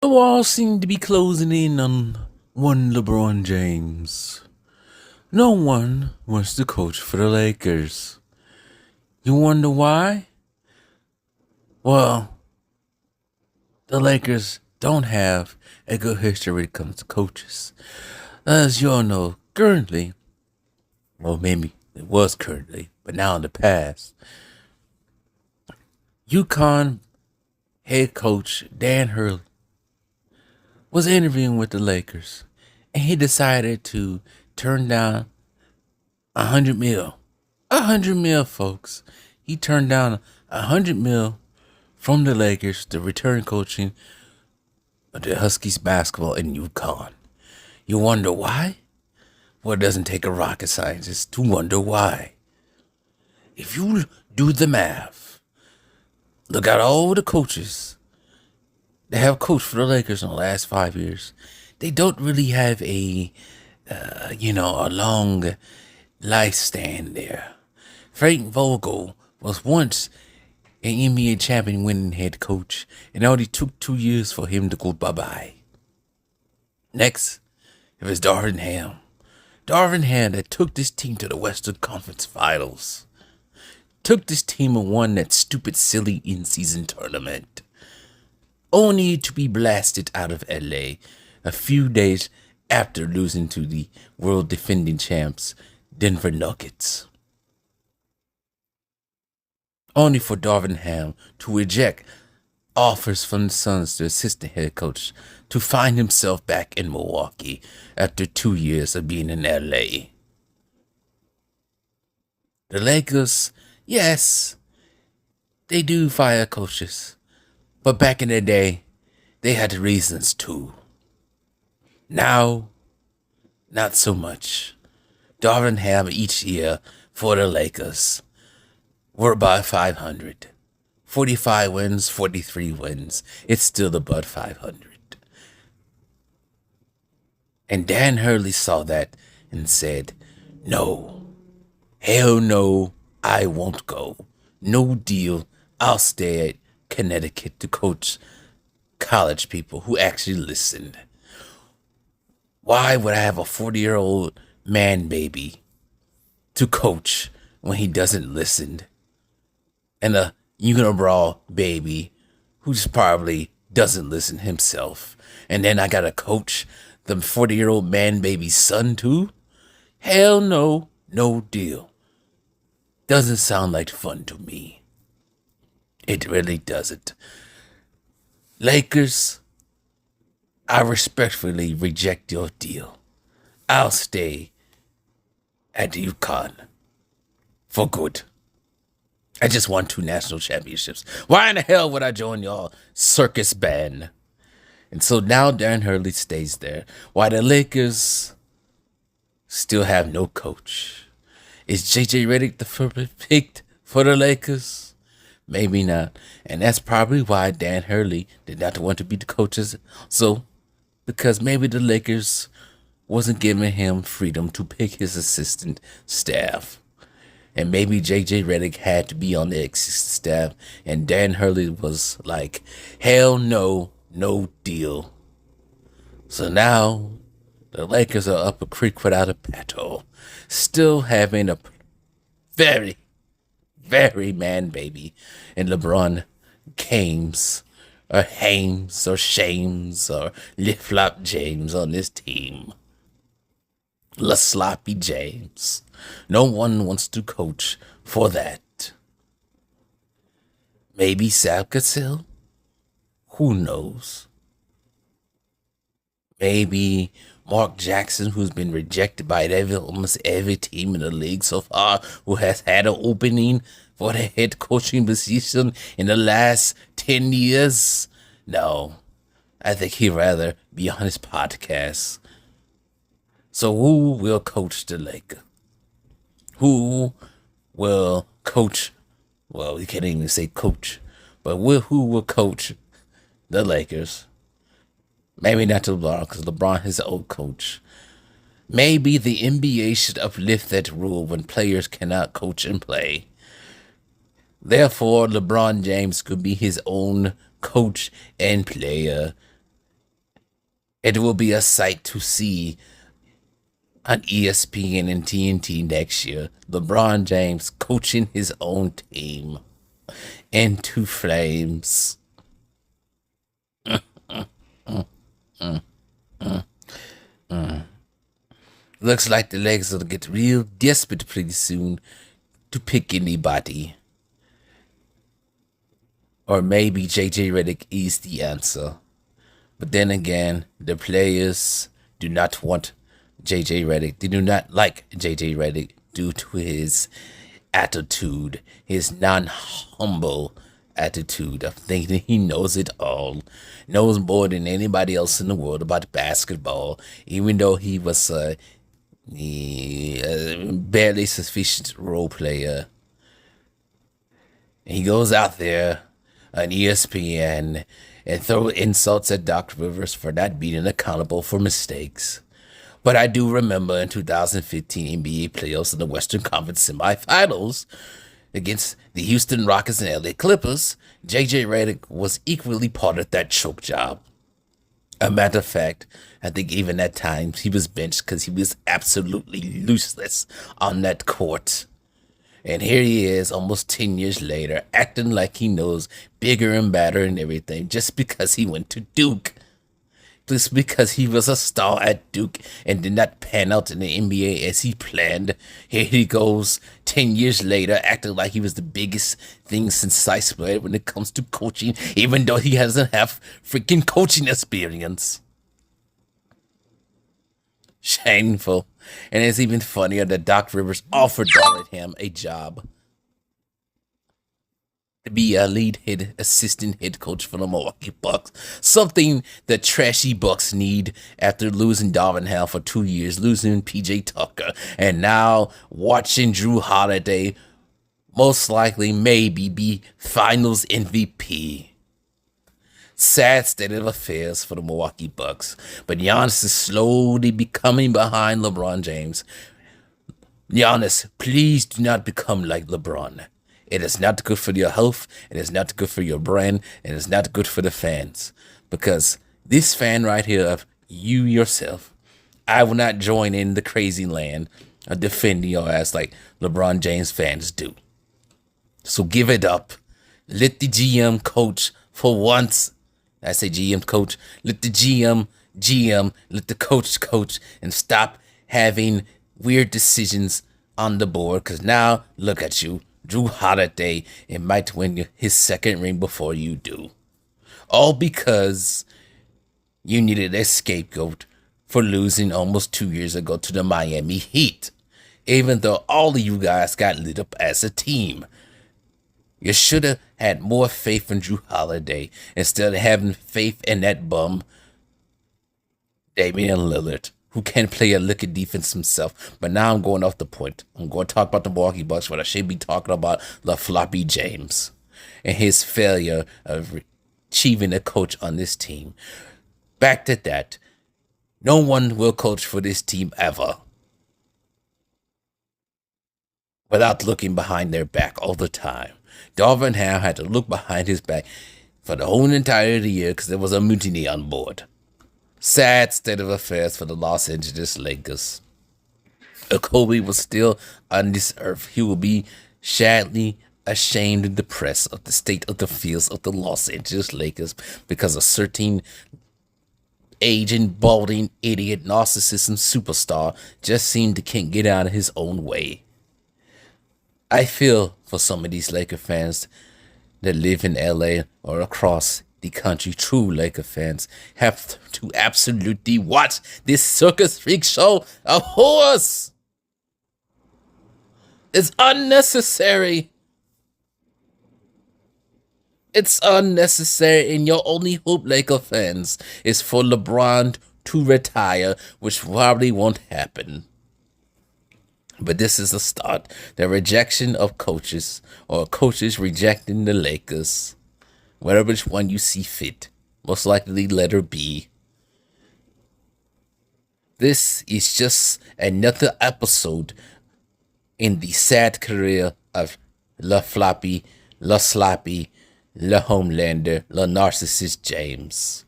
The walls seem to be closing in on one LeBron James. No one wants to coach for the Lakers. You wonder why? Well, the Lakers don't have a good history when it comes to coaches. As you all know, currently, well, maybe it was currently, but now in the past, UConn head coach Dan Hurley was interviewing with the Lakers, and he decided to turn down 100 mil. 100 mil, folks. He turned down 100 mil from the Lakers to return coaching of the Huskies basketball in UConn. You wonder why? Well, it doesn't take a rocket scientist to wonder why. If you do the math, look at all the coaches that have coached for the Lakers in the last 5 years. They don't really have a long lifespan there. Frank Vogel was once an NBA champion winning head coach, and it only took 2 years for him to go bye-bye. Next, it was Darvin Ham. Darvin Ham that took this team to the Western Conference Finals. Took this team and won that stupid, silly in-season tournament. Only to be blasted out of LA a few days after losing to the world defending champs, Denver Nuggets. Only for Darvin Ham to reject offers from the Suns to assistant head coach to find himself back in Milwaukee after 2 years of being in LA. The Lakers, yes, they do fire coaches, but back in the day, they had reasons too. Now, not so much. Darvin Ham each year for the Lakers were about 500. 45 wins, 43 wins. It's still about 500. And Dan Hurley saw that and said, no, hell no, I won't go. No deal. I'll stay at Connecticut to coach college people who actually listened. Why would I have a 40-year-old man baby to coach when he doesn't listen? And a unibrow baby who just probably doesn't listen himself. And then I gotta coach the 40-year-old man baby's son too? Hell no, no deal. Doesn't sound like fun to me. It really doesn't. Lakers, I respectfully reject your deal. I'll stay at UConn for good. I just won 2 national championships. Why in the hell would I join y'all circus band? And so now Dan Hurley stays there, while the Lakers still have no coach. Is J.J. Redick the perfect pick for the Lakers? Maybe not. And that's probably why Dan Hurley did not want to be the coaches. So, because maybe the Lakers wasn't giving him freedom to pick his assistant staff. And maybe J.J. Redick had to be on the assistant staff. And Dan Hurley was like, hell no, no deal. So now the Lakers are up a creek without a paddle. Still having a very, very man baby in LeBron James or Hames or Shames or Lip-Flop James on this team. La Sloppy James. No one wants to coach for that. Maybe Sal Cassell? Who knows? Maybe Mark Jackson, who's been rejected by almost every team in the league so far, who has had an opening for the head coaching position in the last 10 years? No, I think he'd rather be on his podcast. So who will coach the Lakers? Who will coach? Well, you can't even say coach, but who will coach the Lakers? Maybe not LeBron, because LeBron is an old coach. Maybe the NBA should uplift that rule when players cannot coach and play. Therefore, LeBron James could be his own coach and player It will be a sight to see on ESPN and TNT next year. LeBron James coaching his own team into flames. Looks like the Lakers will get real desperate pretty soon to pick anybody. Or maybe JJ Redick is the answer. But then again, the players do not want JJ Redick. They do not like JJ Redick due to his attitude, his non-humble attitude of thinking he knows it all, knows more than anybody else in the world about basketball, even though he was a barely sufficient role player. And he goes out there on ESPN and throw insults at Doc Rivers for not being accountable for mistakes. But I do remember in 2015 NBA playoffs in the Western Conference semifinals against the Houston Rockets and LA Clippers, JJ Redick was equally part of that choke job. A matter of fact, I think even at times he was benched because he was absolutely useless on that court. And here he is almost 10 years later, acting like he knows bigger and better and everything just because he went to Duke. Just because he was a star at Duke and did not pan out in the NBA as he planned. Here he goes 10 years later, acting like he was the biggest thing since sliced bread when it comes to coaching, even though he doesn't have freaking coaching experience. Shameful. And it's even funnier that Doc Rivers offered him a job to be a lead head assistant head coach for the Milwaukee Bucks. Something the trashy Bucks need after losing Darvin Ham for 2 years, losing PJ Tucker, and now watching Drew Holiday most likely maybe be finals MVP. Sad state of affairs for the Milwaukee Bucks, but Giannis is slowly becoming behind LeBron James. Giannis, please do not become like LeBron. It is not good for your health, it is not good for your brand, and it is not good for the fans. Because this fan right here of you yourself, I will not join in the crazy land of defending your ass like LeBron James fans do. So give it up. Let the GM coach for once. I say GM coach. Let the GM, let the coach, and stop having weird decisions on the board. Because now, look at you. Drew Holiday, it might win his second ring before you do. All because you needed a scapegoat for losing almost 2 years ago to the Miami Heat. Even though all of you guys got lit up as a team. You should have had more faith in Drew Holiday instead of having faith in that bum, Damian Lillard, who can play a lick of defense himself. But now I'm going off the point. I'm going to talk about the Milwaukee Bucks, but I should be talking about LeBron James and his failure of achieving a coach on this team. Back to that. No one will coach for this team ever without looking behind their back all the time. Darvin Ham had to look behind his back for the whole entire year because there was a mutiny on board. Sad state of affairs for the Los Angeles Lakers. If Kobe was still on this earth, he will be sadly ashamed and depressed of the state of the fields of the Los Angeles Lakers because a certain aging, balding, idiot, narcissism superstar just seemed to can't get out of his own way. I feel for some of these Laker fans that live in LA or across the country. True Laker fans have to absolutely watch this circus freak show of horse. It's unnecessary. It's unnecessary, and your only hope, Laker fans, is for LeBron to retire, which probably won't happen. But this is a start. The rejection of coaches, or coaches rejecting the Lakers. Whatever one you see fit. Most likely letter B. This is just another episode in the sad career of Le Floppy, Le Sloppy, Le Homelander, Le Narcissist James.